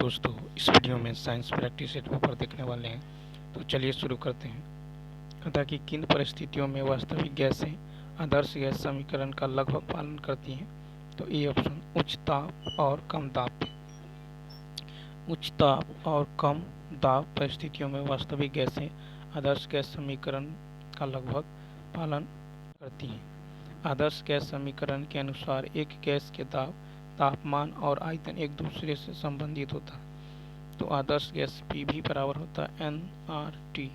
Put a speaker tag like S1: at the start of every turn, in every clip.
S1: दोस्तों, इस वीडियो में साइंस प्रैक्टिस सेट पेपर देखने वाले हैं। तो चलिए शुरू करते हैं। कहता कि किन परिस्थितियों में वास्तविक गैसें आदर्श गैस समीकरण का लगभग पालन करती हैं। तो ए ऑप्शन उच्च ताप और कम दाब पे। उच्च ताप और कम दाब परिस्थितियों में वास्तविक गैसें आदर्श गैस समीकरण का लगभग पालन करती हैं। आदर्श गैस समीकरण के अनुसार एक गैस के दाब, तापमान और आयतन एक दूसरे से संबंधित होता है। तो आदर्श गैस पी भी बराबर होता है nRT,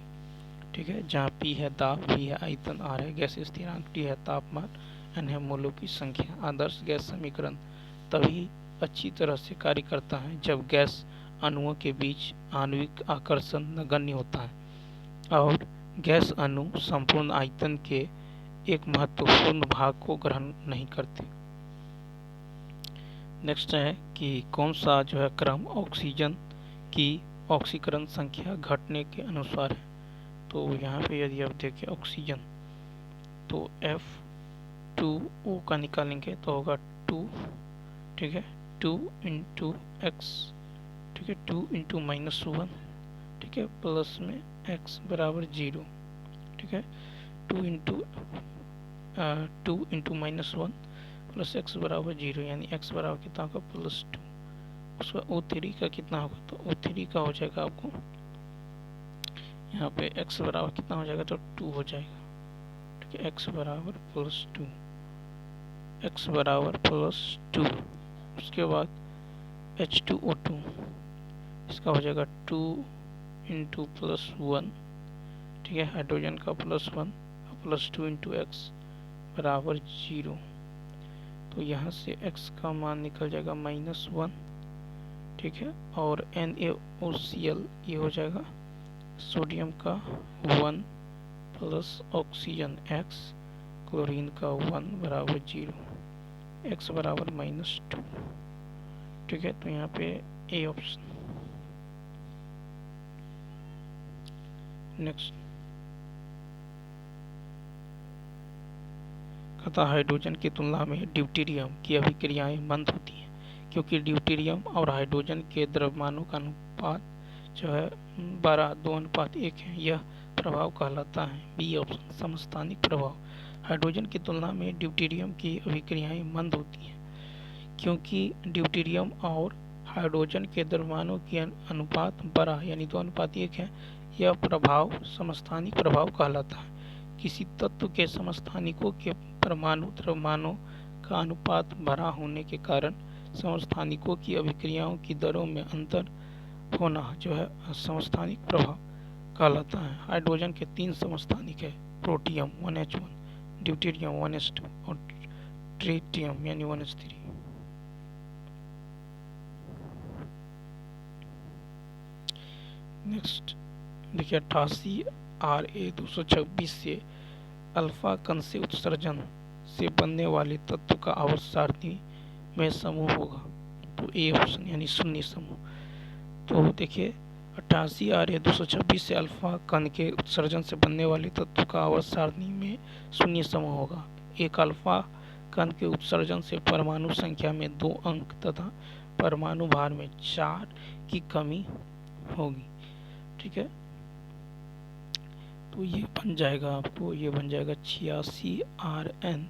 S1: ठीक है, जहाँ पी है दाब, वी है आयतन, आर है गैस स्थिरांक, टी है तापमान, एन है मोलों की संख्या। आदर्श गैस समीकरण तभी अच्छी तरह से कार्य करता है जब गैस अणुओं के बीच आणविक आकर्षण नगण्य होता है और गैस अणु संपूर्ण आयतन के एक महत्वपूर्ण भाग को ग्रहण नहीं करते। नेक्स्ट है कि कौन सा जो है क्रम ऑक्सीजन की ऑक्सीकरण संख्या घटने के अनुसार है। तो यहाँ पे यदि आप देखें ऑक्सीजन, तो F2O का निकालेंगे तो होगा 2, ठीक है, 2 इंटू एक्स, ठीक है, 2 इंटू -1, ठीक है, प्लस में x बराबर 0, ठीक है, 2 इंटू -1 प्लस x बराबर 0, यानी x बराबर कितना होगा +2। उसका O3 का कितना होगा, तो O3 का हो जाएगा आपको यहाँ पे x बराबर कितना हो जाएगा, तो 2 हो जाएगा, ठीक है, x बराबर +2, x बराबर +2। उसके बाद H2O2, इसका हो जाएगा 2 इंटू +1, ठीक है, हाइड्रोजन का +1 +2 इंटू एक्स बराबर 0। तो यहाँ से x का मान निकल जाएगा -1, ठीक है, और NaOCl ये हो जाएगा सोडियम का 1 प्लस ऑक्सीजन x, क्लोरीन का 1 बराबर 0, x बराबर -2, ठीक है। तो यहाँ पे ए ऑप्शन। नेक्स्ट कहता हाइड्रोजन की तुलना में ड्यूटेरियम की अभिक्रियाएं मंद होती हैं क्योंकि ड्यूटेरियम और हाइड्रोजन के द्रव्यमानों का अनुपात जो है 12:2:1 है। यह प्रभाव कहलाता है बी ऑप्शन समस्थानिक प्रभाव। हाइड्रोजन की तुलना में ड्यूटेरियम की अभिक्रियाएं मंद होती हैं क्योंकि ड्यूटेरियम और हाइड्रोजन के द्रव्यमानों की अनुपात 12 यानी 2:1 है। यह प्रभाव समस्थानिक प्रभाव कहलाता है। किसी तत्व के समस्थानिकों के परमाणु द्रव्यमानों का अनुपात बड़ा होने के कारण समस्थानिकों की अभिक्रियाओं की दरों में अंतर होना जो है समस्थानिक प्रभाव कहलाता है। हाइड्रोजन के 3 समस्थानिक है, प्रोटियम 1H1, ड्यूटेरियम 1S2 और ट्रिटियम यानी 1S3। नेक्स्ट देखिए 88 Ra226 से अल्फा कण से उत्सर्जन से बनने वाले तत्व का आवर्त सारणी में समूह होगा। तो ए ऑप्शन यानी शून्य समूह। तो देखिए 88 Ra226 से अल्फा कण के उत्सर्जन से बनने वाले तत्व का आवर्त सारणी में शून्य समूह होगा। एक अल्फा कण के उत्सर्जन से परमाणु संख्या में 2 अंक तथा परमाणु भार में 4 की कमी होगी, ठीक है। तो ये बन जाएगा आपको, ये बन जाएगा 86 Rn,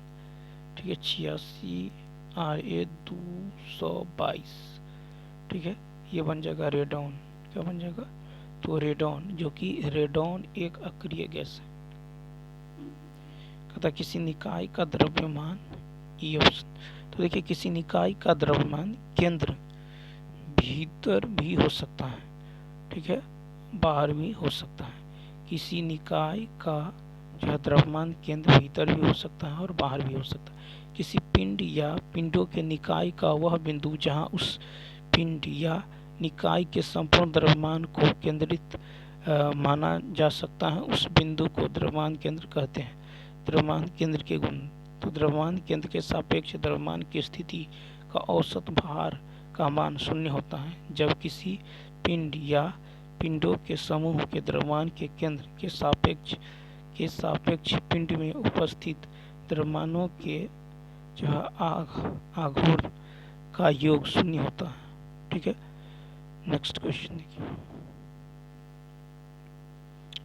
S1: ठीक है, 86 Ra222, ठीक है, ये बन जाएगा रेडॉन। क्या बन जाएगा, तो रेडॉन, जो कि रेडॉन एक अक्रिय गैस है। कहता किसी निकाय का द्रव्यमान ई ऑप्शन। तो देखिए किसी निकाय का द्रव्यमान केंद्र भीतर भी हो सकता है, ठीक है, बाहर भी हो सकता है। किसी निकाय का जो द्रव्यमान केंद्र भीतर भी हो सकता है और बाहर भी हो सकता है। किसी पिंड या पिंडों के निकाय का वह बिंदु जहां उस पिंड या निकाय के संपूर्ण द्रव्यमान को केंद्रित माना जा सकता है, उस बिंदु को द्रव्यमान केंद्र कहते हैं। द्रव्यमान केंद्र के गुण। तो द्रव्यमान केंद्र के सापेक्ष द्रव्यमान की स्थिति का औसत भार का मान 0 होता है जब किसी पिंड या पिंडों के समूह के द्रव्यमान के केंद्र के सापेक्ष पिंड में उपस्थित द्रव्यमानों के जो आघूर्ण का योग 0 होता है, ठीक है। नेक्स्ट क्वेश्चन देखिए,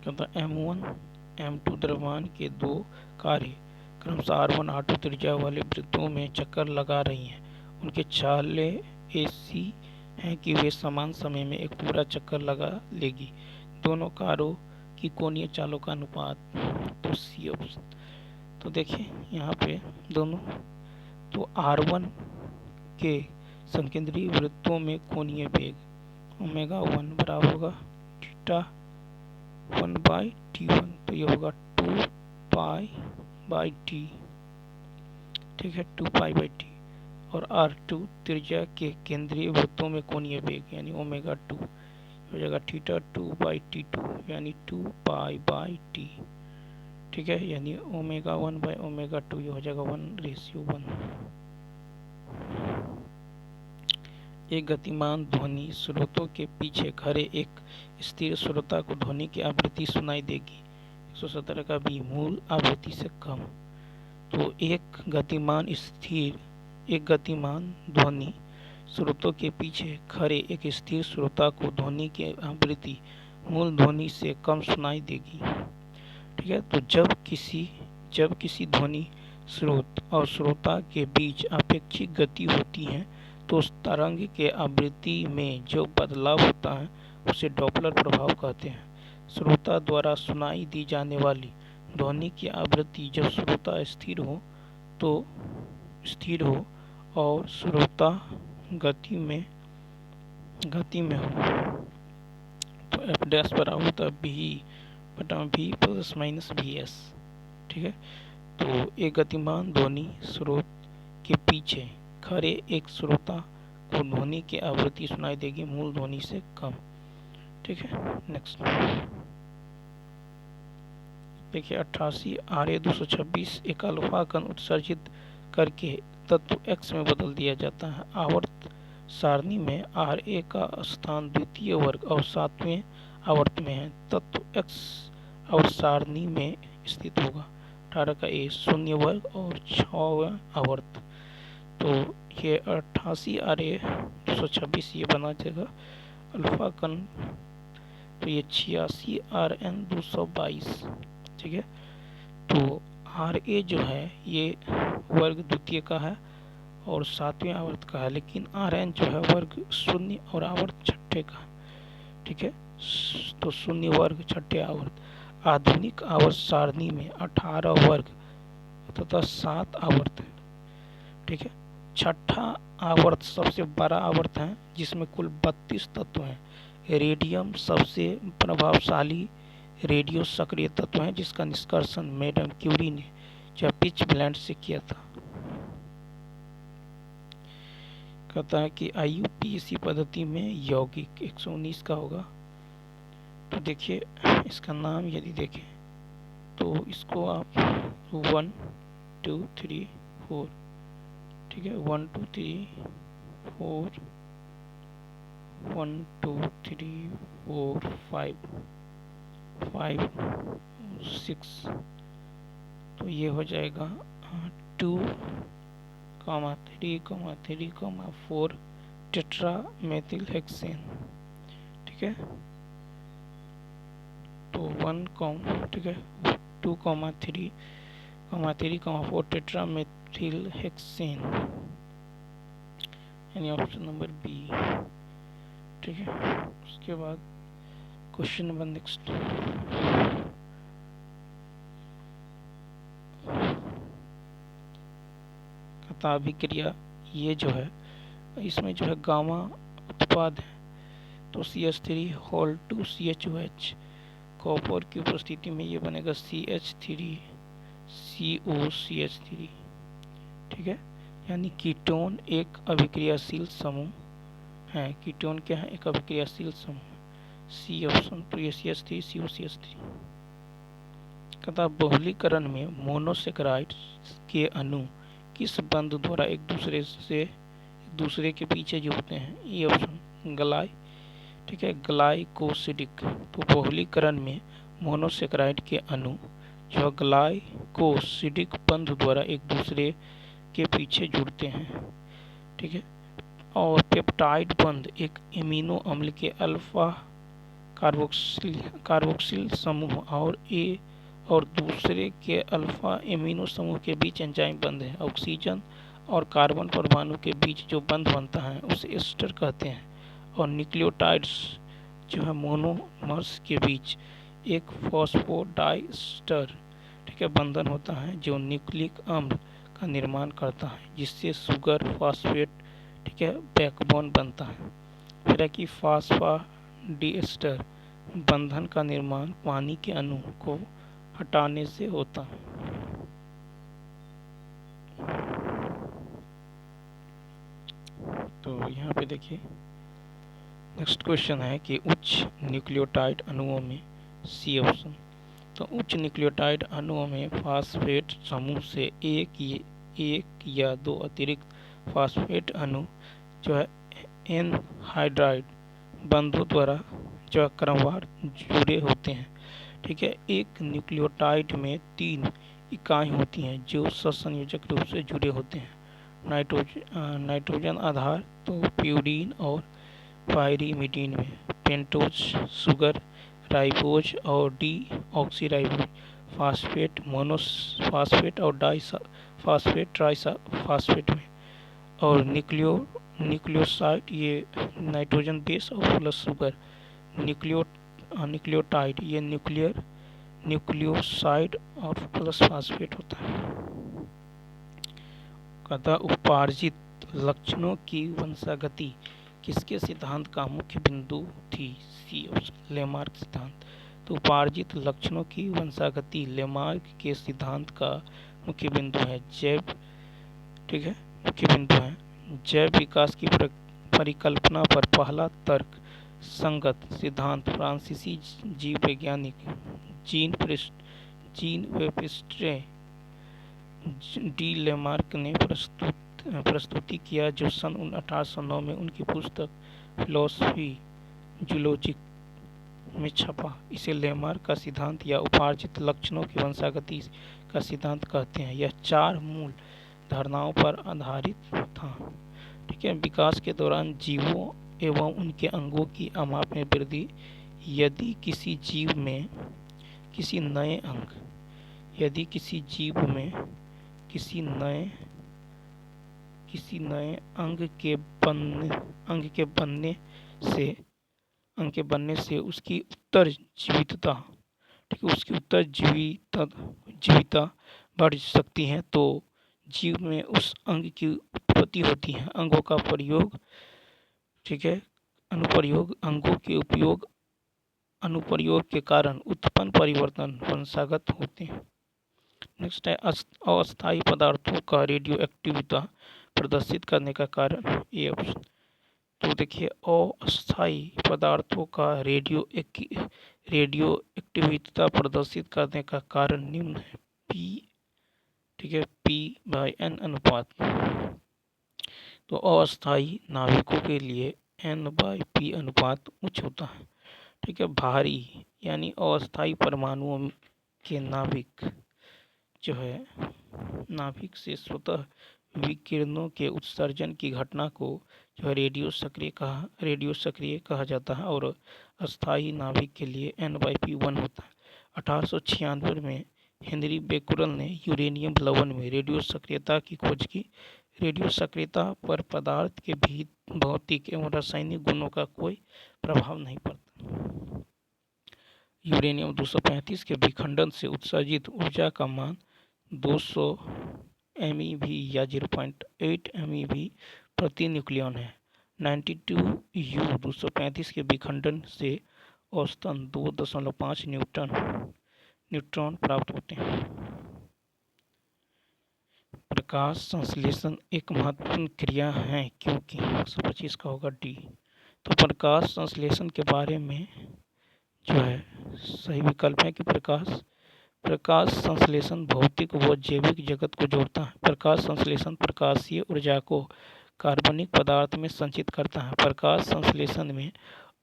S1: कहता M1 M2 द्रव्यमान के दो कार्य क्रमशः R1 R2 त्रिज्या वाले वृत्तों में चक्कर लगा रही हैं। उनके चाले ऐसी हैं कि वे समान समय में एक पूरा चक्कर लगा लेगी। दोनों कारों की कोणीय चालों का अनुपात, तो सी ऑप्शन। तो देखिए यहाँ पे दोनों, तो R1 के संकेंद्रीय वृत्तों में कोणीय वेग ओमेगा 1 बराबर होगा थीटा 1/T1, तो ये होगा 2π/T, ठीक है, 2π/T। और R2 त्रिज्या के केंद्रीय वृत्तों में कोणीय वेग यानी ओमेगा 2 हो जाएगा थीटा 2/T2 यानी 2π/T, ठीक है, यानी ओमेगा 1/ओमेगा 2 ये हो जाएगा 1:1। एक गतिमान ध्वनि स्रोतों के पीछे खड़े एक स्थिर श्रोता को ध्वनि की आवृत्ति सुनाई देगी 117 का भी मूल आवृत्ति से कम। तो एक गतिमान ध्वनि स्रोतों के पीछे खड़े एक स्थिर श्रोता को ध्वनि की आवृत्ति मूल ध्वनि से कम सुनाई देगी, ठीक है। तो जब किसी ध्वनि स्रोत और श्रोता के बीच अपेक्षित गति होती है तो उस तरंग के आवृत्ति में जो बदलाव होता है उसे डॉपलर प्रभाव कहते हैं। श्रोता द्वारा सुनाई दी जाने वाली ध्वनि की आवृत्ति जब श्रोता स्थिर हो और श्रोता गति में हो तो एफ डैश बराबर होता है v प्लस माइनस vs, ठीक है। तो एक गतिमान ध्वनि स्रोत के पीछे खड़े एक श्रोता को ध्वनि की आवृत्ति सुनाई देगी मूल ध्वनि से कम, ठीक है। नेक्स्ट देखिए 88 Ra226 एक अल्फा कण उत्सर्जित करके तत्व x में बदल दिया जाता है। आवर्त सारणी में Ra का स्थान द्वितीय वर्ग और 7वें आवर्त में है। तत्व x आवर्त सारणी में स्थित होगा। 18 का A शून्य वर्ग और 6वां आवर्त, तो ये 88 Ra226 ये बना जाएगा अल्फा कण, तो ये 86 Rn222, ठीक है। तो Ra जो है ये वर्ग द्वितीय का है और 7वें आवर्त का है, लेकिन Rn जो है वर्ग शून्य और आवर्त छठे का, ठीक है। तो शून्य वर्ग छठे आवर्त। आधुनिक आवर्त सारणी में 18 वर्ग तथा 7 आवर्त है, ठीक है। छठा आवर्त सबसे बड़ा आवर्त है जिसमें कुल 32 तत्व हैं। रेडियम सबसे प्रभावशाली रेडियो सक्रिय तत्व है जिसका निष्कर्षण मैडम क्यूरी ने जो पिच ब्लेंड से किया था। कहता है कि IUPAC पद्धति में यौगिक 119 का होगा। तो देखिए इसका नाम यदि देखें तो इसको आप 1 2 3 4, ठीक है, 1 2 3 4 1 2 3 4 5 5 6, तो ये हो जाएगा 2 3 3 4 टेट्रा मेथिल हेक्सेन, ठीक है। तो 1 ठीक है 2 3 3 4 टेट्रा मेथिल हेक्सेन यानी ऑप्शन नंबर बी, ठीक है। उसके बाद क्वेश्चन नंबर नेक्स्ट, अभिक्रिया ये जो है इसमें जो है गामा उत्पाद है, तो CH3 कॉपर की उपस्थिति में ये बनेगा CH3COCH3, ठीक है। यानी कीटोन एक अभिक्रियाशील समूह है। कीटोन क्या है? एक अभिक्रियाशील समूह, सी ऑप्शन। तो ये CH3COCH3। कहता बहुलीकरण में मोनोसेकेराइड्स के अणु किस बंध द्वारा एक दूसरे के पीछे जुड़ते हैं? ये ऑप्शन गलाई, ठीक है, ग्लाइकोसिडिक। तो बहुलीकरण में मोनोसेकेराइड के अणु जो ग्लाइकोसिडिक बंध द्वारा एक दूसरे के पीछे जुड़ते हैं, ठीक है। और पेप्टाइड बंध एक एमिनो अम्ल के अल्फा कार्बोक्सिल समूह और दूसरे के अल्फा एमिनो समूह के बीच एंजाइम बंध है। ऑक्सीजन और कार्बन परमाणु के बीच जो बंध बनता है उसे एस्टर कहते हैं। और न्यूक्लियोटाइड्स जो है मोनोमर्स के बीच एक फॉस्फोडाइस्टर ठीक है बंधन होता है जो न्यूक्लिक अम्ल का निर्माण करता है जिससे सुगर फॉस्फेट ठीक है बैकबोन बनता है। फिर है कि फॉस्फोडाइस्टर बंधन का निर्माण पानी के अणु को हटाने से होता है। तो यहाँ पे देखिए नेक्स्ट क्वेश्चन है कि उच्च न्यूक्लियोटाइड अणुओं में सी ऑप्शन। तो उच्च न्यूक्लियोटाइड अणुओं में फास्फेट समूह से एक या दो अतिरिक्त फास्फेट अणु जो है एनहाइड्राइड बंधों द्वारा जो है क्रमवार जुड़े होते हैं। ठीक है, एक न्यूक्लियोटाइड में 3 इकाई होती हैं जो ससंयोजक रूप से जुड़े होते हैं। नाइट्रोजन आधार तो प्यूरीन और पायरीमिडीन में, पेंटोज सुगर, राइबोज और डी ऑक्सीराइबोज फास्फेट, मोनोफास्फेट और डाइफास्फेट ट्राइफास्फेट में, और न्यूक्लियोसाइड ये नाइट्रोजन बेस और प्लस शुगर, न्यूक्लियोटाइड ये न्यूक्लियोसाइड और प्लस फास्फेट होता है। कहता उपार्जित लक्षणों की वंशागति किसके सिद्धांत का मुख्य बिंदु थी? सी ऑप्शन लेमार्क सिद्धांत। तो उपार्जित लक्षणों की वंशागति लेमार्क के सिद्धांत का मुख्य बिंदु है। ठीक है, मुख्य बिंदु है जैव विकास की परिकल्पना पर पहला तर्क संगत सिद्धांत फ्रांसीसी जीव वैज्ञानिक जीन वेबस्टर डी लेमार्क ने प्रस्तुति किया जो सन 1809 में उनकी पुस्तक फिलोसफी जूलॉजिक में छपा। इसे लेमार्क का सिद्धांत या उपार्जित लक्षणों की वंशागति का सिद्धांत कहते हैं। यह 4 मूल धारणाओं पर आधारित था। ठीक है, विकास के दौरान जीवों एवं उनके अंगों की आमाप में वृद्धि, यदि किसी जीव में किसी नए अंग के बनने से उसकी उत्तरजीविता बढ़ सकती है तो जीव में उस अंग की उत्पत्ति होती है। अंगों का प्रयोग ठीक है, अनुप्रयोग के कारण उत्पन्न परिवर्तन वंशागत होते हैं। नेक्स्ट है अस्थायी पदार्थों का रेडियो एक्टिविटी प्रदर्शित करने का कारण। ये ऑप्शन। तो देखिए अस्थायी पदार्थों का रेडियो एक्टिविटी प्रदर्शित करने का कारण निम्न है। P/N अनुपात। तो अस्थायी नाभिकों के लिए N/P अनुपात उच्च होता है। ठीक है, भारी यानी अस्थायी परमाणुओं के नाभिक से स्वतः विकिरणों के उत्सर्जन की घटना को जो है रेडियो सक्रिय कहा जाता है। और अस्थायी नाभिक के लिए N/P 1 होता है। 1896 में हेनरी बेकुरल ने यूरेनियम लवण में रेडियो सक्रियता की खोज की। रेडियो सक्रियता पर पदार्थ के भौतिक एवं रासायनिक गुणों का कोई प्रभाव नहीं पड़ता। यूरेनियम 235 के विखंडन से उत्सर्जित ऊर्जा का मान 200 MeV या 0.8 MeV प्रति न्यूक्लियन है। 92U 235 के विखंडन से औसतन 2.5 न्यूट्रॉन प्राप्त होते हैं। प्रकाश संश्लेषण एक महत्वपूर्ण क्रिया है क्योंकि 125 का होगा डी। तो प्रकाश संश्लेषण के बारे में जो है सही विकल्प है कि प्रकाश संश्लेषण भौतिक व जैविक जगत को जोड़ता है। प्रकाश संश्लेषण प्रकाशीय ऊर्जा को कार्बनिक पदार्थ में संचित करता है। प्रकाश संश्लेषण में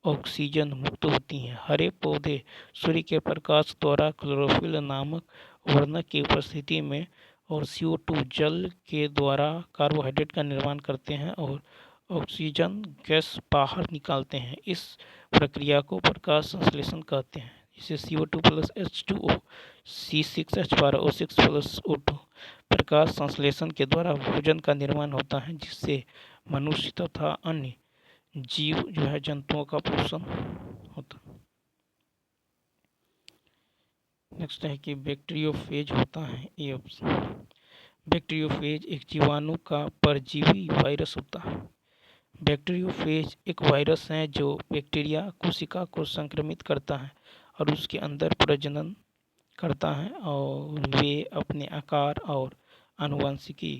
S1: ऑक्सीजन मुक्त होती है। हरे पौधे सूर्य के प्रकाश द्वारा क्लोरोफिल नामक वर्णक की उपस्थिति में और CO2 जल के द्वारा कार्बोहाइड्रेट का निर्माण करते हैं। और ऑक्सीजन गैस बाहर निकालते हैं। इस प्रक्रिया को प्रकाश संश्लेषण कहते हैं। जिसे CO2 plus H2O C6H12O6 plus O2 प्रकाश संश्लेषण के द्वारा भोजन का निर्माण होता है, जिससे मनुष्य तथा अन्य जीव जंतुओं का पोषण होता है। नेक्स्ट है कि बैक्टीरियोफेज होता है। ये ऑप्शन बैक्टीरियोफेज एक जीवाणु का परजीवी वायरस होता है। बैक्टीरियोफेज एक वायरस है जो बैक्टीरिया कोशिका को संक्रमित करता है और उसके अंदर प्रजनन करता है, और वे अपने आकार और आनुवंशिकी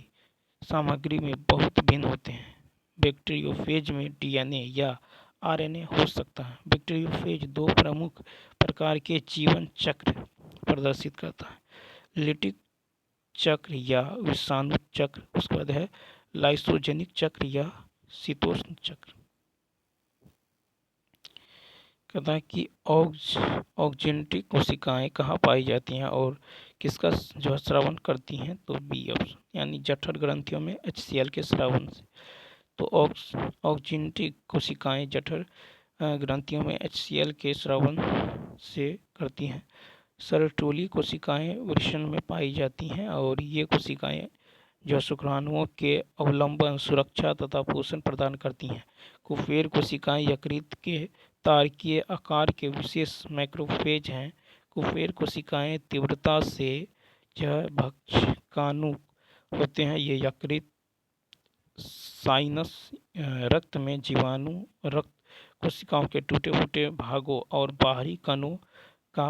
S1: सामग्री में बहुत भिन्न होते हैं। बैक्टीरियोफेज में DNA या RNA हो सकता है। बैक्टीरियोफेज दो प्रमुख प्रकार के जीवन चक्र प्रदर्शित करता है: लिटिक चक्र या विषाणु चक्र, उसके बाद है लाइसोजेनिक चक्र या शीतोष्ण चक्र। कहता है कि ऑक्जेंटिक कोशिकाएं कहाँ पाई जाती हैं और किसका स्रावन करती हैं? तो बी ऑप्शन, यानी जठर ग्रंथियों में HCl के स्रावन से। तो ऑक्जेंटिक कोशिकाएं जठर ग्रंथियों में HCl के स्रावन से करती हैं। सर्टोली कोशिकाएं वृषण में पाई जाती हैं, और ये कोशिकाएं जो शुक्राणुओं के अवलंबन, सुरक्षा तथा पोषण प्रदान करती हैं। कुफेर कोशिकाएं यकृत के तारकीय आकार के विशेष मैक्रोफेज हैं। कुफेर कोशिकाएं तीव्रता से भक्षकाणु होते हैं। ये यकृत, साइनस, रक्त में जीवाणु, रक्त कोशिकाओं के टूटे फूटे भागों और बाहरी कणों का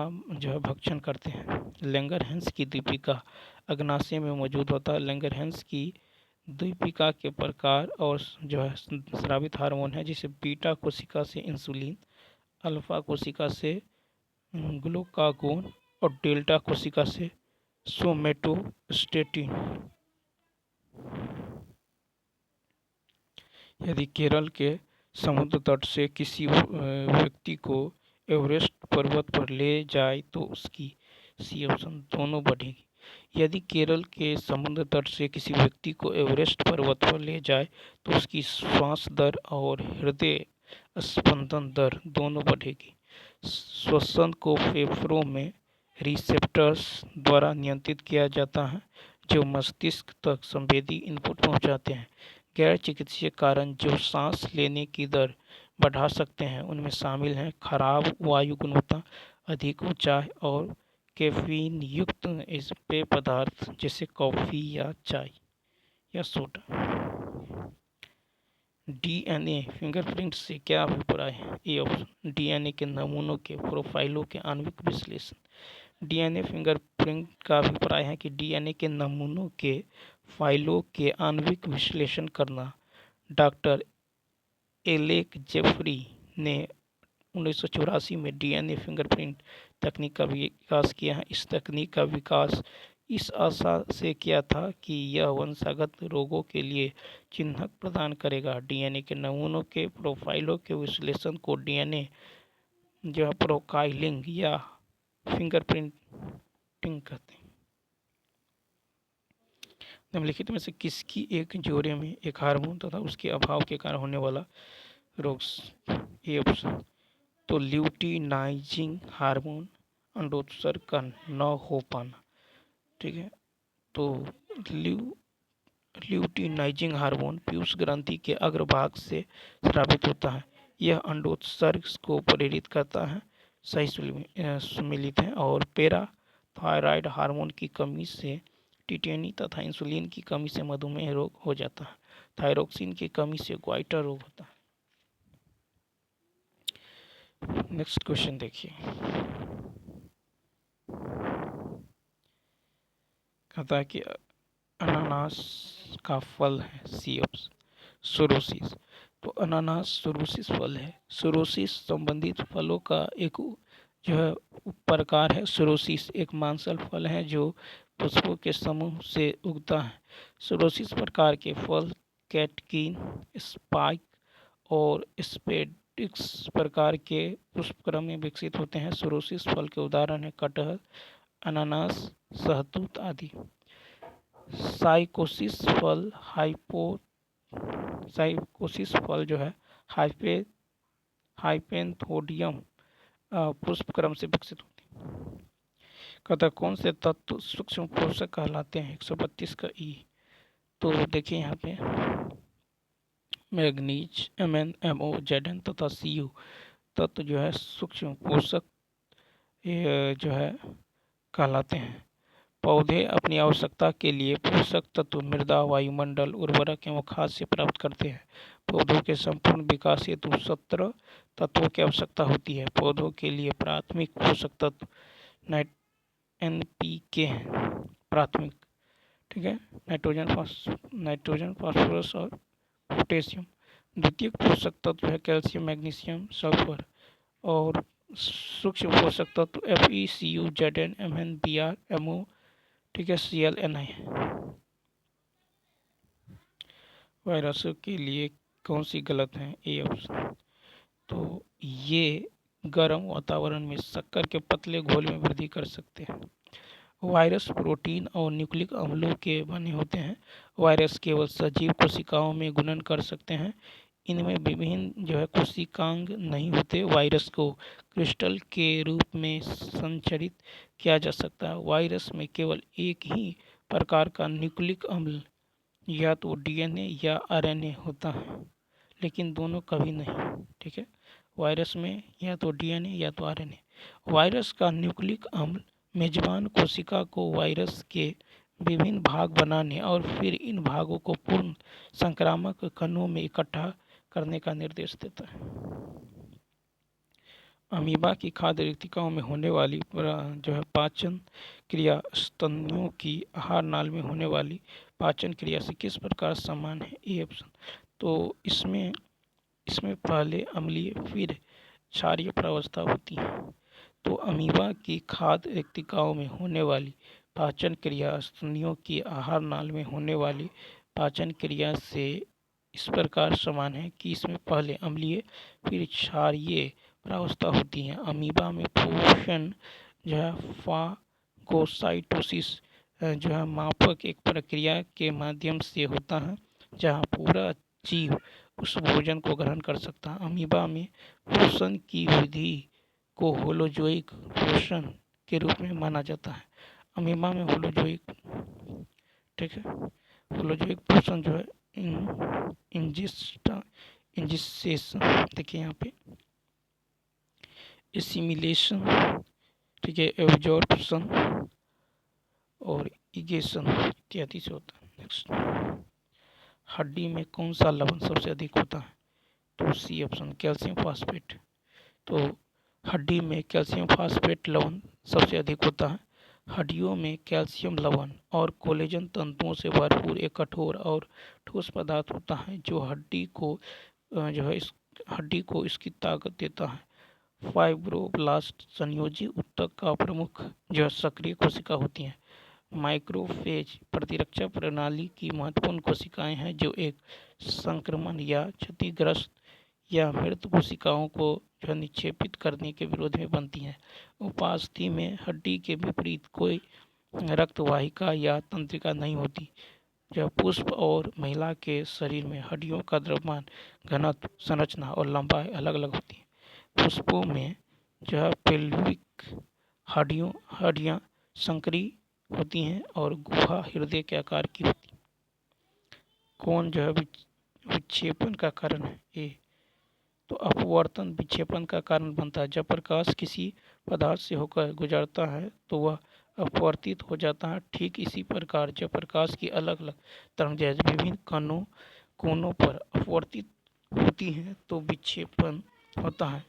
S1: भक्षण करते हैं। लैंगरहैंस की दीपिका अग्नाशय में मौजूद होता है। लैंगरहैंस की द्वीपिका के प्रकार और स्रावित हार्मोन है, जिसे बीटा कोशिका से इंसुलिन, अल्फा कोशिका से ग्लूकागोन और डेल्टा कोशिका से सोमेटोस्टेटिन। यदि केरल के समुद्र तट से किसी व्यक्ति को एवरेस्ट पर्वत पर ले जाए तो उसकी सी ऑप्शन दोनों बढ़ेगी। यदि केरल के समुद्र तट से किसी व्यक्ति को एवरेस्ट पर्वत पर ले जाए तो उसकी श्वास दर और हृदय स्पंदन दर दोनों बढ़ेगी। श्वसन को फेफड़ों में रिसेप्टर्स द्वारा नियंत्रित किया जाता है, जो मस्तिष्क तक संवेदी इनपुट पहुंचाते हैं। गैर चिकित्सीय कारण जो सांस लेने की दर बढ़ा सकते हैं उनमें शामिल हैं खराब वायु गुणवत्ता, अधिक ऊंचाई और कैफीन युक्त पेय पदार्थ जैसे कॉफ़ी या चाय या सोडा। DNA फिंगरप्रिंट से क्या अभिप्राय है? ए ऑप्शन, DNA के नमूनों के प्रोफाइलों के आणविक विश्लेषण। DNA फिंगरप्रिंट का अभिप्राय है कि DNA के नमूनों के फाइलों के आणविक विश्लेषण करना। डॉक्टर एलेक जेफरी ने 1984 में DNA फिंगरप्रिंट तकनीक का विकास किया है। इस तकनीक का विकास इस आशा से किया था कि यह वंशागत रोगों के लिए चिन्हक प्रदान करेगा। DNA के नमूनों के प्रोफाइलों के विश्लेषण को DNA प्रोफाइलिंग या फिंगरप्रिंटिंग कहते हैं। निम्नलिखित में से किसकी एक जोड़े में एक हार्मोन तथा उसके अभाव के कारण होने वाला रोग? ए ऑप्शन, तो ल्यूटिनाइजिंग हार्मोन, अंडोत्सर्ग का न हो पाना। ठीक है, तो ल्यूटिनाइजिंग हार्मोन पीयूष ग्रंथि के अग्रभाग से स्रावित होता है। यह अंडोत्सर्ग को प्रेरित करता है, सही सुमेलित है, और पैराथायरॉयड हार्मोन की कमी से टिटेनी तथा इंसुलिन की कमी से मधुमेह रोग हो जाता है। थायरोक्सिन की कमी से ग्वाइटर रोग होता है। नेक्स्ट क्वेश्चन देखिए, कहता है कि अनानास का फल है सी ऑप्शन सोरोसिस। तो अनानास सोरोसिस फल है। सोरोसिस संबंधित फलों का एक प्रकार है। सोरोसिस एक मांसल फल है जो पुष्पों के समूह से उगता है। सोरोसिस प्रकार के फल कैटकीन, स्पाइक और स्पेडिक्स प्रकार के पुष्पक्रम में विकसित होते हैं। सोरोसिस फल के उदाहरण है कटहल, अनानास, शहतूत आदि। साइकोसिस फल साइकोसिस फल जो है हाइपेंथोडियम पुष्प क्रम से विकसित होती है। कहता है कौन से तत्व सूक्ष्म पोषक कहलाते हैं? 132 का ई। तो देखिए यहाँ पे मैग्नीज, Mn, MO, Zn तथा Cu तत्व जो है सूक्ष्म पोषक जो है कहलाते हैं। पौधे अपनी आवश्यकता के लिए पोषक तत्व मृदा, वायुमंडल, उर्वरक एवं खाद से प्राप्त करते हैं। पौधों के संपूर्ण विकास हेतु 17 तत्वों की आवश्यकता होती है। पौधों के लिए प्राथमिक पोषक तत्व NPK हैं, प्राथमिक, ठीक है, नाइट्रोजन, फास्फोरस और पोटेशियम। द्वितीयक पोषक तत्व है कैल्शियम, मैग्नीशियम, सल्फर। और सूक्ष्म पोषक तत्व Fe, Cu, Zn, Mn, Br, MO, ठीक है, Cl, Ni। वायरसों के लिए कौन सी गलत है? A option. तो ये गर्म वातावरण में शक्कर के पतले घोल में वृद्धि कर सकते हैं। वायरस प्रोटीन और न्यूक्लिक अम्लों के बने होते हैं। वायरस केवल सजीव कोशिकाओं में गुणन कर सकते हैं। इनमें विभिन्न जो है कोशिकांग नहीं होते। वायरस को क्रिस्टल के रूप में संचरित किया जा सकता है। वायरस में केवल एक ही प्रकार का न्यूक्लिक अम्ल या तो DNA या RNA होता है, लेकिन दोनों कभी नहीं, ठीक है। वायरस में या तो DNA या तो RNA। वायरस का न्यूक्लिक अम्ल मेजबान कोशिका को वायरस के विभिन्न भाग बनाने और फिर इन भागों को पूर्ण संक्रामक कणों में इकट्ठा करने का निर्देश देता है। अमीबा की खाद्य रिक्तिकाओं में होने वाली जो है पाचन क्रिया स्तनियों की आहार नाल में होने वाली पाचन क्रिया से किस प्रकार समान है? A option. तो इसमें पहले अम्लीय फिर क्षारीय प्रावस्था होती है। तो अमीबा की खाद्य रिक्तिकाओं में होने वाली पाचन क्रिया स्तनियों की आहार नाल में होने वाली पाचन क्रिया से इस प्रकार समान है कि इसमें पहले अम्लीय फिर क्षारीय प्रावस्था होती है। अमीबा में पोषण जो है फागोसाइटोसिस जो है मापक एक प्रक्रिया के माध्यम से होता है, जहाँ पूरा जीव उस भोजन को ग्रहण कर सकता है। अमीबा में पोषण की विधि को होलोजोइक पोषण के रूप में माना जाता है। अमीबा में होलोजोइक, ठीक है, होलोजोइक पोषण जो है इंजिसेशन, देखिए यहाँ पे एसिमिलेशन, ठीक है, एब्जॉर्प्शन और इगेशन इत्यादि से होता है। नेक्स्ट, हड्डी में कौन सा लवण सबसे अधिक होता है? तो सी ऑप्शन, कैल्शियम फास्फेट। तो हड्डी में कैल्शियम फास्फेट लवण सबसे अधिक होता है। हड्डियों में कैल्शियम लवण और कोलेजन तंतुओं से भरपूर एक कठोर और ठोस पदार्थ होता है जो हड्डी को इसकी ताकत देता है। फाइब्रोब्लास्ट संयोजी ऊतक का प्रमुख जो सक्रिय कोशिका होती हैं। माइक्रोफेज प्रतिरक्षा प्रणाली की महत्वपूर्ण कोशिकाएं हैं जो एक संक्रमण या क्षतिग्रस्त या मृत कोशिकाओं को जो निक्षेपित करने के विरोध में बनती हैं। उपास्थि में हड्डी के विपरीत कोई रक्तवाहिका या तंत्रिका नहीं होती। जब पुष्प और महिला के शरीर में हड्डियों का द्रव्यमान, घनत्व, संरचना और लंबाई अलग अलग होती है। पुष्पों में जो है पेल्विक हड्डियां संकरी होती हैं और गुहा हृदय के आकार की होती है। कौन जो है विक्षेपण का कारण है? ए। तो अपवर्तन विक्षेपण का कारण बनता है। जब प्रकाश किसी पदार्थ से होकर गुजरता है तो वह अपवर्तित हो जाता है। ठीक इसी प्रकार जब प्रकाश की अलग अलग तरंगदैर्घ्य विभिन्न कोनों पर अपवर्तित होती हैं तो विक्षेपण होता है,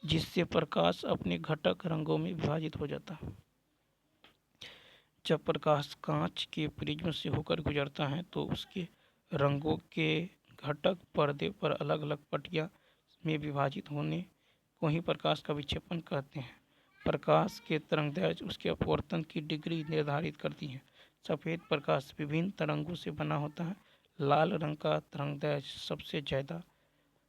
S1: जिससे प्रकाश अपने घटक रंगों में विभाजित हो जाता है। जब प्रकाश कांच के प्रिज्म से होकर गुजरता है तो उसके रंगों के घटक पर्दे पर अलग अलग पट्टियाँ में विभाजित होने को ही प्रकाश का विक्षेपण कहते हैं। प्रकाश के तरंगदैर्घ्य उसके अपवर्तन की डिग्री निर्धारित करती है। सफ़ेद प्रकाश विभिन्न तरंगों से बना होता है। लाल रंग का तरंगदैर्घ्य सबसे ज़्यादा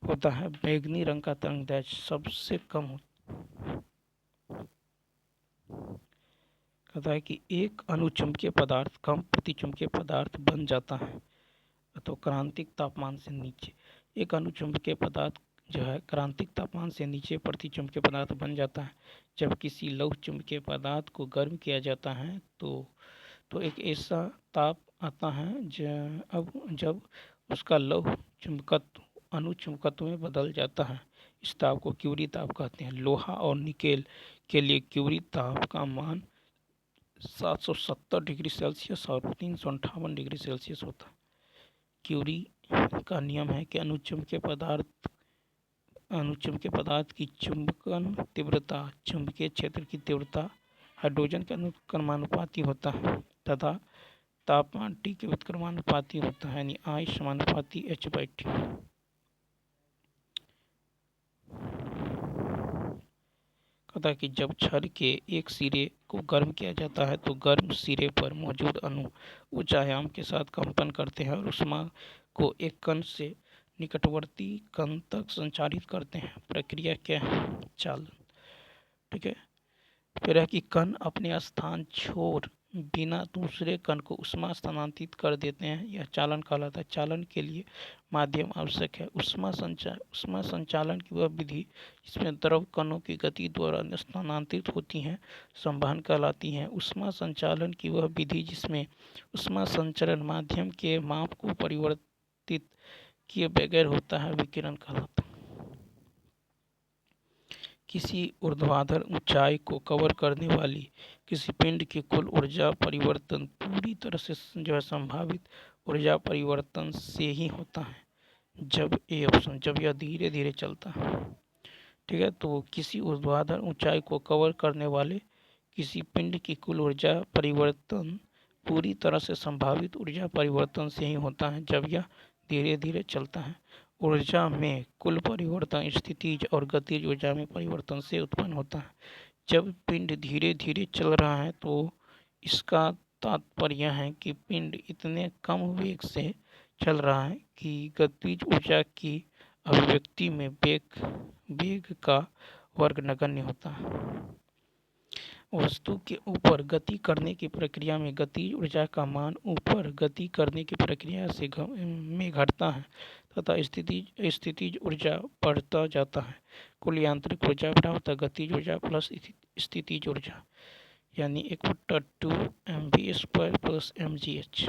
S1: होता है, बैंगनी रंग का तरंगदैर्घ्य सबसे कम होता है। कहता है कि एक अनुचुंबकीय पदार्थ कम प्रतिचुंबकीय पदार्थ बन जाता है तो क्रांतिक तापमान से नीचे एक अनुचुंबकीय पदार्थ जो है क्रांतिक तापमान से नीचे प्रतिचुंबकीय पदार्थ बन जाता है। जब किसी लौह चुंबकीय पदार्थ को गर्म किया जाता है तो एक ऐसा ताप आता है जब उसका लौह चुंबकत्व अनुचुंबकत्व में बदल जाता है। इस ताप को क्यूरी ताप कहते हैं। लोहा और निकेल के लिए क्यूरी ताप का मान 770 डिग्री सेल्सियस और 358 डिग्री सेल्सियस होता है। क्यूरी का नियम है कि अनुचुंबकीय पदार्थ की चुंबकन तीव्रता चुंबकीय क्षेत्र की तीव्रता हाइड्रोजन के अनुक्रमानुपाती होता है तथा तापमान T के व्युत्क्रमानुपाती होता है, यानी I समानुपाती H/T। कहता है कि जब छड़ के एक सिरे को गर्म किया जाता है तो गर्म सिरे पर मौजूद अणु उच्च आयाम के साथ कंपन करते हैं और ऊष्मा को एक कण से निकटवर्ती कण तक संचारित करते हैं। प्रक्रिया क्या है? चालन। ठीक है, फिर है कि कण अपने स्थान छोड़ बिना दूसरे कण को ऊष्मा स्थानांतरित कर देते हैं, यह चालन कहलाता है। चालन के लिए माध्यम आवश्यक है। ऊष्मा संचालन की वह विधि जिसमें द्रव कणों की गति द्वारा स्थानांतरित होती हैं संवहन कहलाती है। ऊष्मा संचालन की वह विधि जिसमें ऊष्मा संचरण माध्यम के माप को परिवर्तित किए बगैर होता है विकिरण कहलाता है। किसी ऊर्ध्वाधर ऊंचाई को कवर करने वाली किसी पिंड की कुल ऊर्जा परिवर्तन पूरी तरह से जो है संभावित ऊर्जा परिवर्तन से ही होता है जब यह धीरे धीरे चलता है। ठीक है, तो किसी ऊर्ध्वाधर ऊंचाई को कवर करने वाले किसी पिंड की कुल ऊर्जा परिवर्तन पूरी तरह से संभावित ऊर्जा परिवर्तन से ही होता है जब यह धीरे धीरे चलता है। ऊर्जा में कुल परिवर्तन स्थितिज और गतिज ऊर्जा में परिवर्तन से उत्पन्न होता है। जब पिंड धीरे धीरे चल रहा है तो इसका तात्पर्य है कि पिंड इतने कम वेग से चल रहा है कि गतिज ऊर्जा की अभिव्यक्ति में वेग का वर्ग नगण्य होता है। वस्तु के ऊपर गति करने की प्रक्रिया में गतिज ऊर्जा का मान ऊपर गति करने की प्रक्रिया में घटता है तथा स्थितिज ऊर्जा बढ़ता जाता है। कुल यांत्रिक ऊर्जा बराबर गतिज ऊर्जा प्लस स्थितिज ऊर्जा, यानी 1/2 mv² प्लस mgh।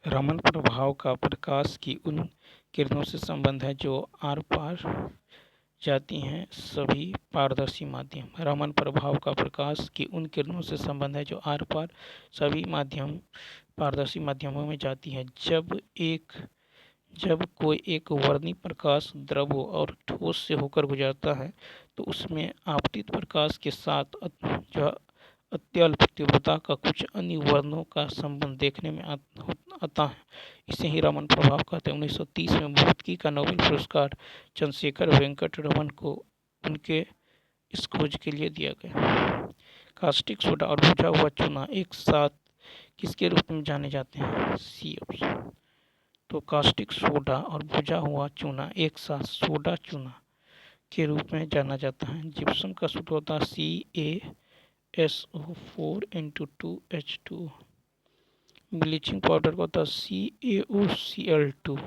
S1: रमन प्रभाव का प्रकाश की उन किरणों से संबंध है जो आर पार जाती हैं सभी पारदर्शी माध्यम। रमन प्रभाव का प्रकाश की उन किरणों से संबंध है जो आर पार सभी पारदर्शी माध्यमों में जाती है। जब कोई एक वर्णी प्रकाश द्रव और ठोस से होकर गुजरता है तो उसमें आपतित प्रकाश के साथ जो अत्यल्प तीव्रता का कुछ अन्य वर्णों का संबंध देखने में आता है। इसे ही रमन प्रभाव कहते हैं। 1930 में भौतिकी का नोबेल पुरस्कार चंद्रशेखर वेंकट रमन को उनके इस खोज के लिए दिया गया। कास्टिक सोडा और बुझा हुआ चूना एक साथ किसके रूप में जाने जाते हैं? C option. तो कास्टिक सोडा और बुझा हुआ चूना एक साथ सोडा चूना के रूप में जाना जाता है। जिप्सम का सूत्र होता है CaSO4 × 2H2O। ब्लीचिंग पाउडर का होता है CaOCl2।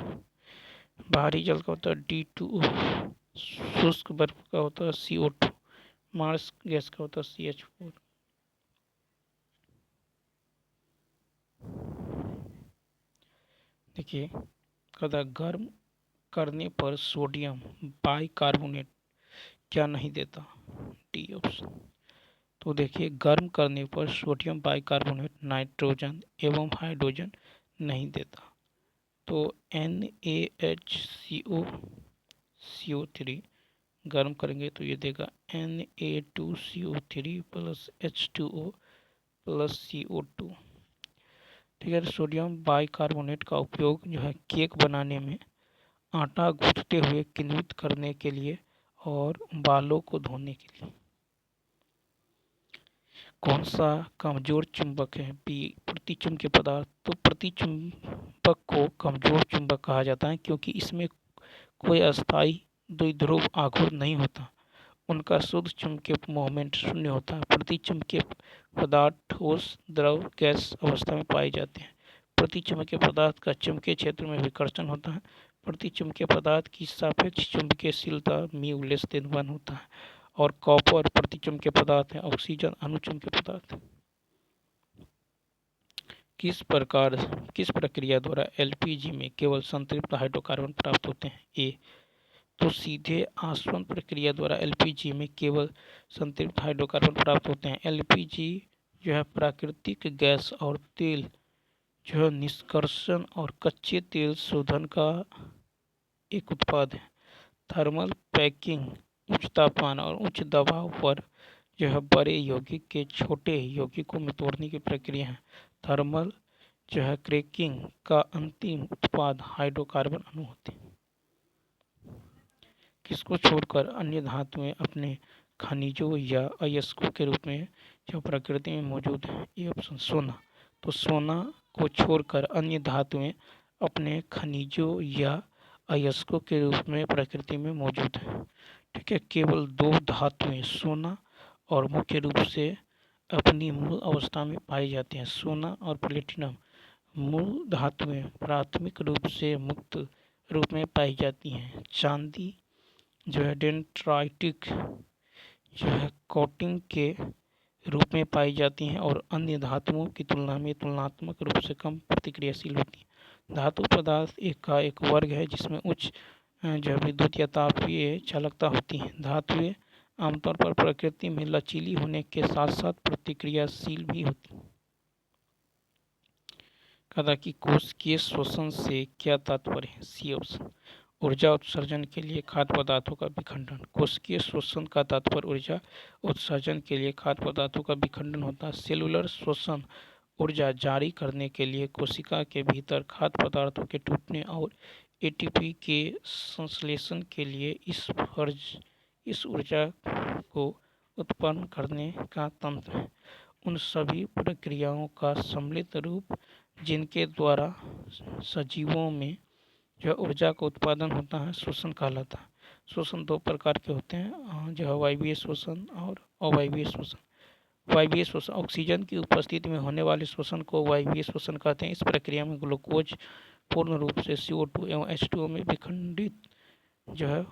S1: भारी जल का होता है D2O। शुष्क बर्फ का होता है CO2। मार्स गैस का होता है CH4। देखिए, कहता गर्म करने पर सोडियम बाइकार्बोनेट क्या नहीं देता? D option. तो देखिए, गर्म करने पर सोडियम बाइकार्बोनेट नाइट्रोजन एवं हाइड्रोजन नहीं देता। तो NaHCO3 गर्म करेंगे तो ये देगा Na2CO3 plus H2O plus CO2। ठीक है, सोडियम बाइकार्बोनेट का उपयोग जो है केक बनाने में, आटा गूंथते हुए किण्वित करने के लिए और बालों को धोने के लिए। कौन सा कमजोर चुंबक है? बी प्रतिचुंबकीय पदार्थ। तो प्रतिचुंबक को कमजोर चुंबक कहा जाता है क्योंकि इसमें कोई अस्थायी द्विध्रुव आघूर्ण नहीं होता। उनका शुद्ध चुंबकीय मोमेंट शून्य होता है। प्रति चुंबकीय पदार्थ ठोस, द्रव, गैस अवस्था में पाए जाते हैं। प्रति चुंबकीय पदार्थ का चुंबकीय क्षेत्र में विकर्षण होता है। प्रति चुंबकीय पदार्थ की सापेक्ष चुंबकीयशीलता म्यू लेस देन 1 होता है। और कॉपर प्रति चुंबकीय पदार्थ है। ऑक्सीजन अनुचुंबकीय पदार्थ है। किस प्रक्रिया द्वारा एलपीजी में केवल संतृप्त हाइड्रोकार्बन प्राप्त होते हैं? ए, तो सीधे आसवन प्रक्रिया द्वारा एलपीजी में केवल संतृप्त हाइड्रोकार्बन प्राप्त होते हैं। एलपीजी जो है प्राकृतिक गैस और तेल जो है निष्कर्षण और कच्चे तेल शोधन का एक उत्पाद है। थर्मल पैकिंग उच्च तापमान और उच्च दबाव पर जो है बड़े यौगिक के छोटे यौगिकों में तोड़ने की प्रक्रिया है। थर्मल जो है क्रैकिंग का अंतिम उत्पाद हाइड्रोकार्बन अणु होते हैं। किसको छोड़कर अन्य धातुएं अपने खनिजों या अयस्कों के रूप में जो प्रकृति में मौजूद है? ये ऑप्शन सोना। तो सोना को छोड़कर अन्य धातुएं अपने खनिजों या अयस्कों के रूप में प्रकृति में मौजूद है। ठीक है, केवल दो धातुएं सोना और मुख्य रूप से अपनी मूल अवस्था में पाई जाती हैं। सोना और प्लेटिनम मूल धातुएं प्राथमिक रूप से मुक्त रूप में पाई जाती हैं। चांदी जो है डेंड्राइटिक जो है कोटिंग के रूप में पाई जाती हैं और अन्य धातुओं की तुलना में तुलनात्मक रूप से कम प्रतिक्रियाशील होती हैं। धातु पदार्थ का एक वर्ग है जिसमें उच्च जो है विद्युत या तापीय चालकता होती है। धातुएं आमतौर पर प्रकृति में लचीली होने के साथ साथ प्रतिक्रियाशील भी होती हैं। कहा कि कोशिकीय श्वसन से क्या तात्पर्य है? C option. ऊर्जा उत्सर्जन के लिए खाद्य पदार्थों का विखंडन। कोशिकीय श्वसन का तात्पर्य ऊर्जा उत्सर्जन के लिए खाद्य पदार्थों का विखंडन होता है। सेलुलर श्वसन ऊर्जा जारी करने के लिए कोशिका के भीतर खाद्य पदार्थों के टूटने और एटीपी के संश्लेषण के लिए इस ऊर्जा को उत्पन्न करने का तंत्र है। उन सभी प्रक्रियाओं का सम्मिलित रूप जिनके द्वारा सजीवों में जो ऊर्जा का उत्पादन होता है श्वसन कहलाता है। श्वसन दो प्रकार के होते हैं, जो है वायवीय श्वसन और अवायवीय श्वसन। वायवीय श्वसन ऑक्सीजन की उपस्थिति में होने वाले श्वसन को वायवीय श्वसन कहते हैं। इस प्रक्रिया में ग्लूकोज पूर्ण रूप से CO2 एवं H2O में विखंडित जो है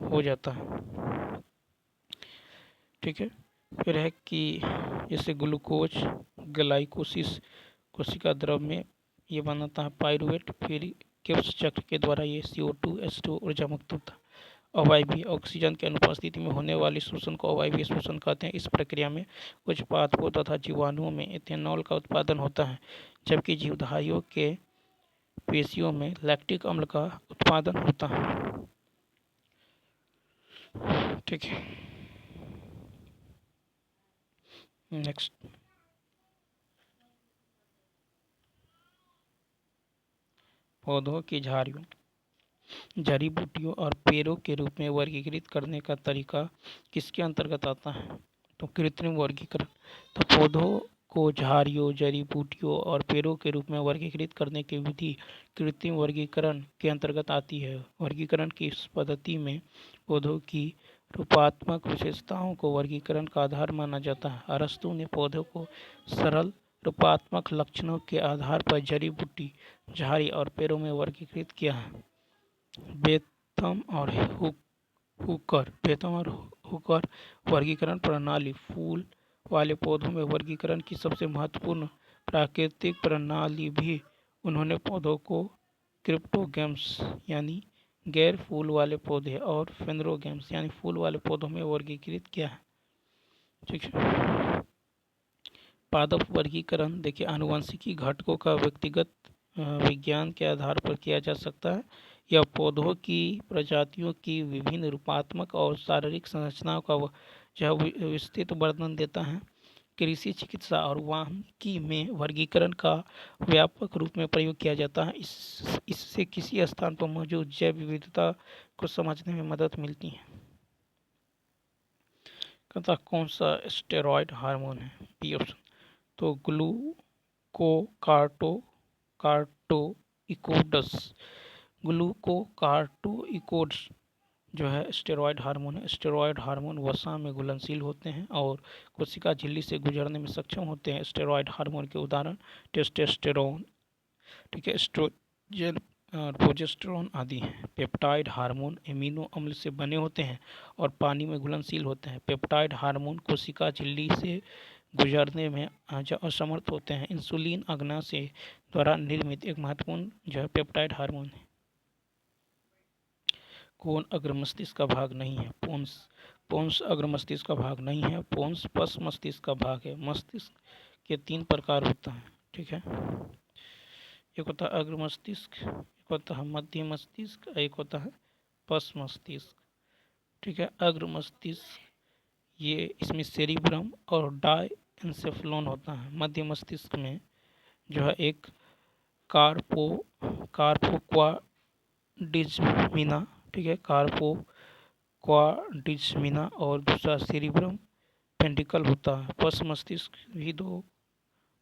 S1: हो जाता है। ठीक है, फिर है कि जैसे ग्लूकोज ग्लाइकोसिस कोशिका द्रव में ये बनाता है पाइरूवेट, फिर किब्स चक्र के द्वारा ये CO2 H2O ऊर्जा मुक्त होता है। अवायवीय ऑक्सीजन की अनुपस्थिति में होने वाली श्वसन को अवायवीय श्वसन कहते हैं। इस प्रक्रिया में कुछ पादपों तथा जीवाणुओं में इथेनॉल का उत्पादन होता है, जबकि जीवधारियों के पेशियों में लैक्टिक अम्ल का उत्पादन होता है। ठीक है, नेक्स्ट। पौधों की झाड़ियों, जड़ी बूटियों और पेड़ों के रूप में वर्गीकृत करने का तरीका किसके अंतर्गत आता है? तो कृत्रिम वर्गीकरण। तो पौधों को झाड़ियों, जड़ी बूटियों और पेड़ों के रूप में वर्गीकृत करने की विधि कृत्रिम वर्गीकरण के अंतर्गत आती है। वर्गीकरण की इस पद्धति में पौधों की रूपात्मक विशेषताओं को वर्गीकरण का आधार माना जाता है। अरस्तु ने पौधों को सरल रूपात्मक लक्षणों के आधार पर जड़ी बूटी, झाड़ी और पेड़ों में वर्गीकृत किया है। बेथम और हुकर वर्गीकरण प्रणाली फूल वाले पौधों में वर्गीकरण की सबसे महत्वपूर्ण प्राकृतिक प्रणाली भी उन्होंने पौधों को क्रिप्टोगैम्स यानी गैर फूल वाले पौधे और फेंड्रोगैम्स यानी फूल वाले पौधों में वर्गीकृत किया है। ठीक है, पादप वर्गीकरण देखिए आनुवंशिकी घटकों का व्यक्तिगत विज्ञान के आधार पर किया जा सकता है। यह पौधों की प्रजातियों की विभिन्न रूपात्मक और शारीरिक संरचनाओं का जो विस्तृत वर्णन देता है। कृषि, चिकित्सा और वानिकी में वर्गीकरण का व्यापक रूप में प्रयोग किया जाता है। इससे किसी स्थान पर मौजूद जैव विविधता को समझने में मदद मिलती है। कहता कौन सा स्टेरॉयड हार्मोन है? B option. तो ग्लूकोकार्टोइकोड्स जो है स्टेरॉयड हार्मोन है। स्टेरॉयड हार्मोन वसा में घुलनशील होते हैं और कोशिका झिल्ली से गुजरने में सक्षम होते हैं। स्टेरॉयड हार्मोन के उदाहरण टेस्टोस्टेरोन, ठीक है, एस्ट्रोजन और प्रोजेस्टेरोन आदि हैं। पेप्टाइड हार्मोन एमिनो अम्ल से बने होते हैं और पानी में घुलनशील होते हैं। पेप्टाइड हार्मोन कोशिका झिल्ली से गुजरने में असमर्थ होते हैं। इंसुलिन अग्नाशय द्वारा निर्मित एक महत्वपूर्ण जो है पेप्टाइड हार्मोन है। कोन अग्र मस्तिष्क का भाग नहीं है। पोन्स अग्र मस्तिष्क का भाग नहीं है। पोन्स पश्च मस्तिष्क का भाग है। मस्तिष्क के 3 प्रकार होता है, ठीक है। एक होता है अग्र मस्तिष्क, एक होता है मध्य मस्तिष्क, एक होता है पश्च मस्तिष्क, ठीक है। अग्र मस्तिष्क ये इसमें सेरिब्रम और डाइएन्सेफेलॉन होता है। मध्य मस्तिष्क में जो है एक कार्पोक्वाडिज्मिना, ठीक है, कार्पोक्वाडिज्मिना और दूसरा सेरिब्रम पेंटिकल होता है। पश्च मस्तिष्क भी 2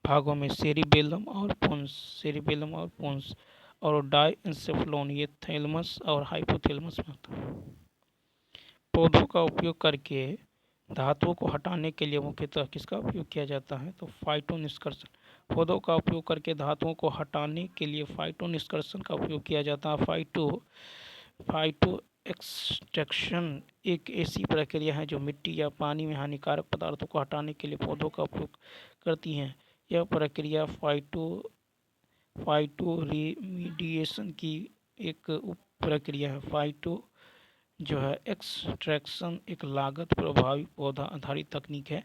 S1: भागों में सेरिबेलम और पोन्स और डाइएन्सेफेलॉन ये थैलेमस और हाइपोथैलेमस में होता है। पौधों का उपयोग करके धातुओं को हटाने के लिए मुख्यतः किसका उपयोग किया जाता है, तो फाइटोनिष्कर्षण। पौधों का उपयोग करके धातुओं को हटाने के लिए फाइटोनिष्कर्षण का उपयोग किया जाता है। फाइटो एक्सट्रैक्शन एक ऐसी प्रक्रिया है जो मिट्टी या पानी में हानिकारक पदार्थों को हटाने के लिए पौधों का उपयोग करती है। यह प्रक्रिया फाइटोरेमिडिएशन की एक उप प्रक्रिया है। फाइटो जो है एक्सट्रैक्शन एक लागत प्रभावी पौधा आधारित तकनीक है।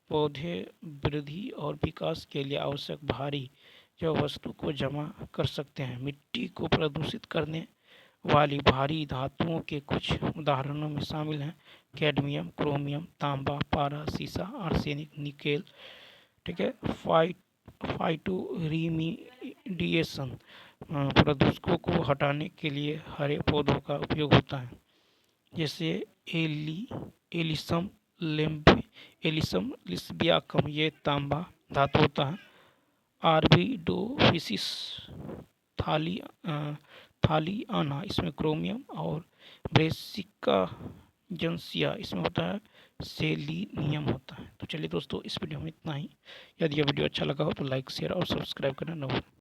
S1: पौधे वृद्धि और विकास के लिए आवश्यक भारी जो वस्तु को जमा कर सकते हैं। मिट्टी को प्रदूषित करने वाली भारी धातुओं के कुछ उदाहरणों में शामिल हैं कैडमियम, क्रोमियम, तांबा, पारा, सीसा, आर्सेनिक, निकेल, ठीक है। फाइटोरेमिडिएशन प्रदूषकों को हटाने के लिए हरे पौधों का उपयोग होता है, जैसे एलिसम लिस्बियाकम ये तांबा धातु होता है। आर्बिडोफिसिस थालियाना इसमें क्रोमियम और ब्रेसिका जेंसिया इसमें होता है सेलिनियम होता है। तो चलिए दोस्तों, इस वीडियो में इतना ही। यदि यह वीडियो अच्छा लगा हो तो लाइक, शेयर और सब्सक्राइब करना न भूलें।